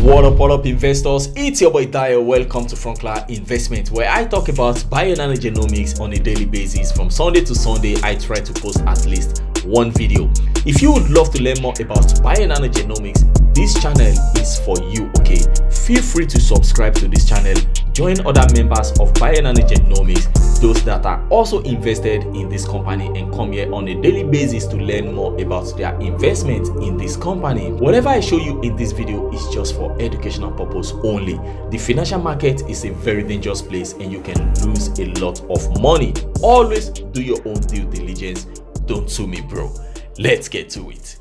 What up investors, it's your boy Dayo. Welcome to Frunkla Investment, where I talk about Bionano Genomics on a daily basis. From Sunday to Sunday, I try to post at least one video. If you would love to learn more about Bionano Genomics, this channel is for you, okay? Feel free to subscribe to this channel, join other members of Bionano Genomics, those that are also invested in this company, and come here on a daily basis to learn more about their investment in this company. Whatever I show you in this video is just for educational purpose only. The financial market is a very dangerous place and you can lose a lot of money. Always do your own due diligence. Don't sue me, bro. Let's get to it.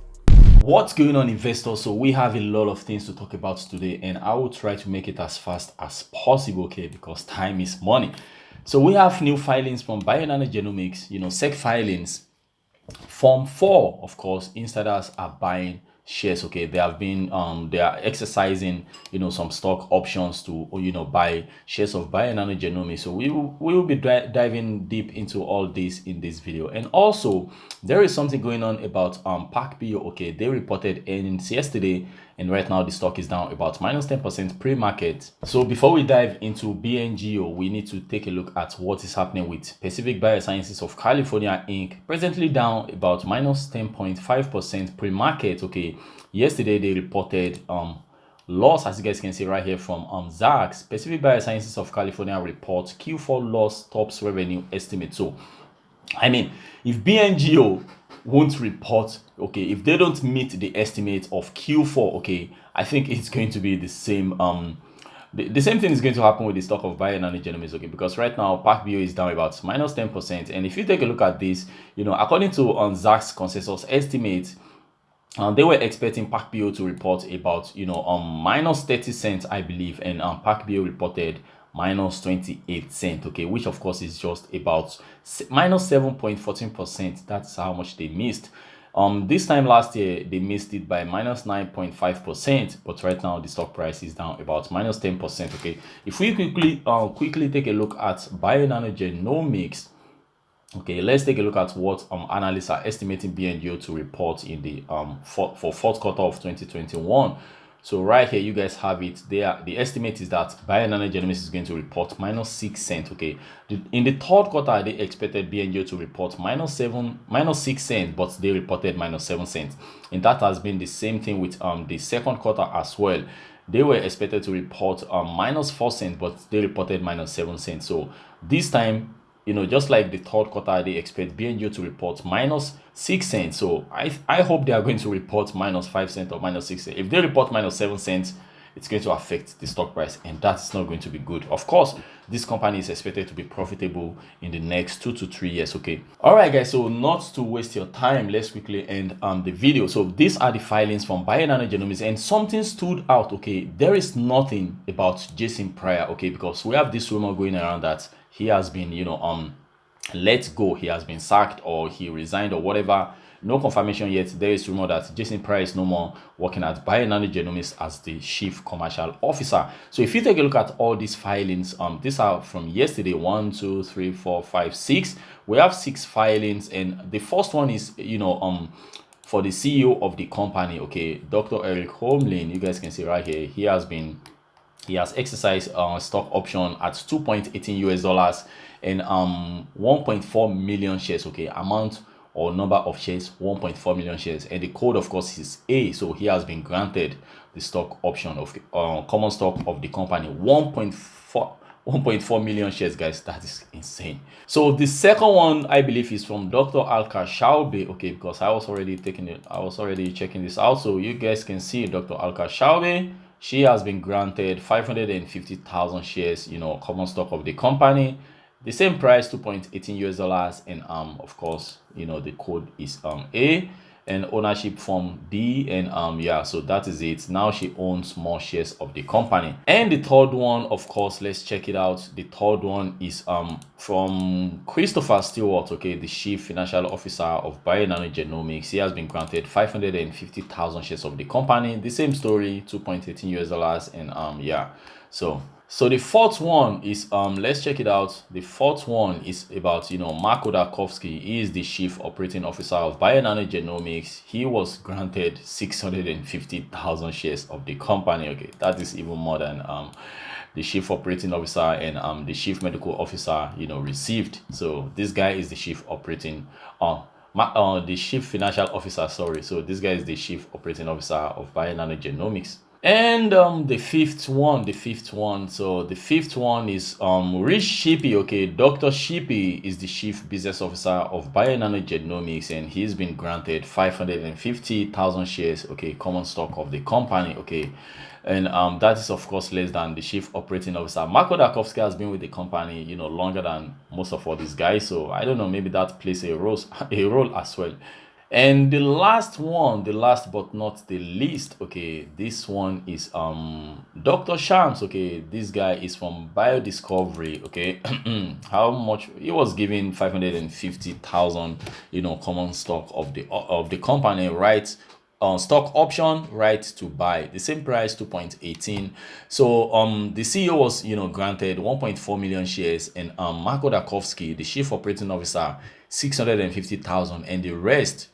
What's going on, investors? So we have a lot of things to talk about today, and I will try to make it as fast as possible, okay, because time is money. So we have new filings from Bionano Genomics, SEC filings. Form 4, of course, insiders are buying shares, okay. They have been they are exercising some stock options to buy shares of Bionano Genomics. So we will be diving deep into all this in this video. And also there is something going on about Pac Bio, okay. They reported earnings yesterday, and right now the stock is down about minus 10% pre-market. So before we dive into Bngo, we need to take a look at what is happening with Pacific Biosciences of California Inc. Presently down about minus 10.5% pre-market, okay. Yesterday they reported loss, as you guys can see right here from Zacks. Pacific Biosciences of California reports Q4 loss tops revenue estimate. So I mean, if Bngo won't report, okay, if they don't meet the estimate of Q4, okay, I think it's going to be the same the same thing is going to happen with the stock of Bionano Genomics, okay, because right now Pac Bio is down about minus 10%. And if you take a look at this, according to Zacks consensus estimate, they were expecting Pac Bio to report about minus 30 cents, I believe, and Pac Bio reported minus 28 cents, okay, which of course is just about minus 7.14%. That's how much they missed. This time last year they missed it by minus 9.5%, but right now the stock price is down about minus 10%, okay. If we quickly take a look at Bionano Genomics, okay, let's take a look at what analysts are estimating Bngo to report in the for fourth quarter of 2021. So right here you guys have it there. The estimate is that Bionano Genomics is going to report minus 6 cents, okay. In the third quarter they expected Bngo to report minus 6 cents, but they reported minus 7 cents, and that has been the same thing with the second quarter as well. They were expected to report minus 4 cents, but they reported minus 7 cents. So this time, just like the third quarter, they expect Bngo to report minus 6 cents. So I hope they are going to report minus 5 cents or minus 6 cents. If they report minus 7 cents, it's going to affect the stock price, and that's not going to be good. Of course, this company is expected to be profitable in the next 2 to 3 years, okay. All right, guys, so not to waste your time, let's quickly end the video. So these are the filings from Bionano Genomics, and something stood out, okay. There is nothing about Jason Prior, okay, because we have this rumor going around that he has been let go, he has been sacked, or he resigned, or whatever. No confirmation yet. There is rumor that Jason Prior is no more working at Bionano Genomics as the chief commercial officer. So if you take a look at all these filings, these are from yesterday. 1 2 3 4 5 6. We have 6 filings, and the first one is for the CEO of the company, okay, Dr. Eric Holmlin. You guys can see right here, he has exercised stock option at $2.18 and 1.4 million shares, okay. Amount or number of shares, 1.4 million shares, and the code of course is A. So he has been granted the stock option of common stock of the company, 1.4 million shares, guys. That is insane. So the second one, I believe, is from Dr. Alka Shaube, okay, because I was already checking this out. So you guys can see Dr. Alka Shaube, she has been granted 550,000 shares, common stock of the company. The same price, $2.18, and of course, the code is A, and ownership form D, and yeah, so that is it. Now she owns more shares of the company. And the third one, of course, let's check it out. The third one is from Christopher Stewart, okay, the chief financial officer of Bionano Genomics. He has been granted 550,000 shares of the company. The same story, $2.18, and yeah, so So the fourth one is let's check it out. The fourth one is about Mark Odakovsky. He is the chief operating officer of Bionano Genomics. He was granted 650,000 shares of the company. Okay, that is even more than the chief operating officer and the chief medical officer received. So this guy is the chief operating the chief financial officer, sorry. So this guy is the chief operating officer of Bionano Genomics. And so the fifth one is Rich Shippey. Okay, Dr. Shippey is the chief business officer of Bionano Genomics, and he's been granted 550,000 shares, okay, common stock of the company. Okay, and that is of course less than the chief operating officer. Mark Odakovsky has been with the company longer than most of all these guys, so I don't know, maybe that plays a role as well. And the last one, the last but not the least, okay, this one is Dr. Shams. Okay, this guy is from Biodiscovery. Okay, how much he was given 550,000 common stock of the company, right? Stock option, right to buy, the same price, 2.18. So the CEO was granted 1.4 million shares, and Mark Odakovsky, the chief operating officer, 650,000, and the rest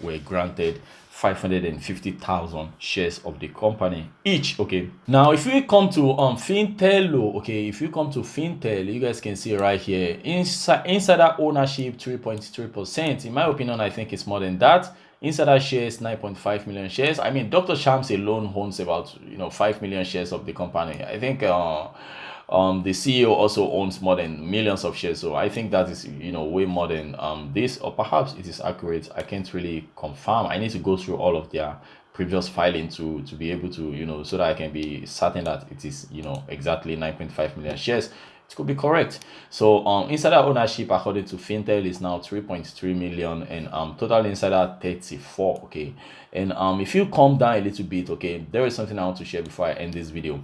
were granted 550,000 shares of the company each. Okay, now if we come to Fintel, okay, if you come to Fintel, you guys can see right here, insider ownership 3.3%. In my opinion, I think it's more than that. Insider shares 9.5 million shares. I mean, Dr. Shams alone owns about 5 million shares of the company. I think the CEO also owns more than millions of shares, so I think that is way more than this, or perhaps it is accurate. I can't really confirm. I need to go through all of their previous filing to be able to so that I can be certain that it is exactly 9.5 million shares. It could be correct. So insider ownership according to Fintel is now 3.3 million, and total insider 34. Okay, and if you come down a little bit, okay, there is something I want to share before I end this video.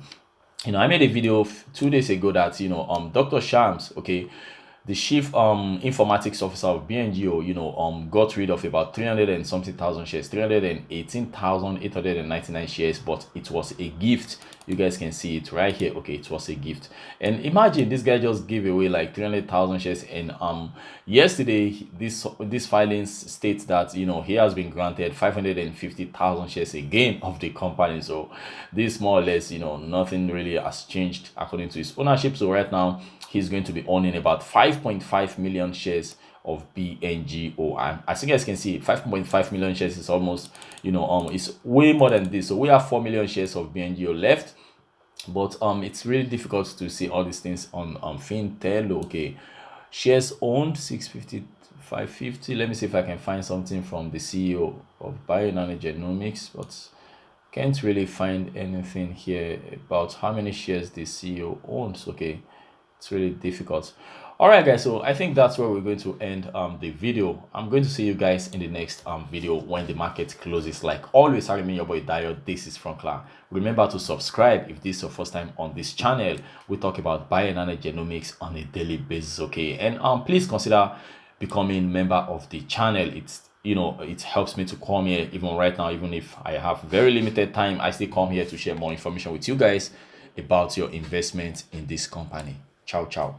I made a video 2 days ago that Dr. Shams, okay, the chief informatics officer of Bngo, got rid of about 300 and something thousand shares, 318,899 shares, but it was a gift. You guys can see it right here. Okay, it was a gift. And imagine this guy just gave away like 300,000 shares, and yesterday this filings states that he has been granted 550,000 shares again of the company. So this more or less nothing really has changed according to his ownership. So right now he's going to be owning about 5.5 million shares of Bngo. And as you guys can see, 5.5 million shares is almost it's way more than this. So we have 4 million shares of Bngo left, but it's really difficult to see all these things on Fintel. Okay, shares owned 650, 550. Let me see if I can find something from the CEO of Bionano Genomics, but can't really find anything here about how many shares the CEO owns. Okay, it's really difficult. All right, guys, so I think that's where we're going to end the video. I'm going to see you guys in the next video when the market closes. Like always, I remain your boy Dayo. This is Frunkla. Remember to subscribe if this is your first time on this channel. We talk about Bionano Genomics on a daily basis. Okay, and please consider becoming member of the channel. It's it helps me to come here even right now. Even if I have very limited time, I still come here to share more information with you guys about your investment in this company. Ciao, ciao.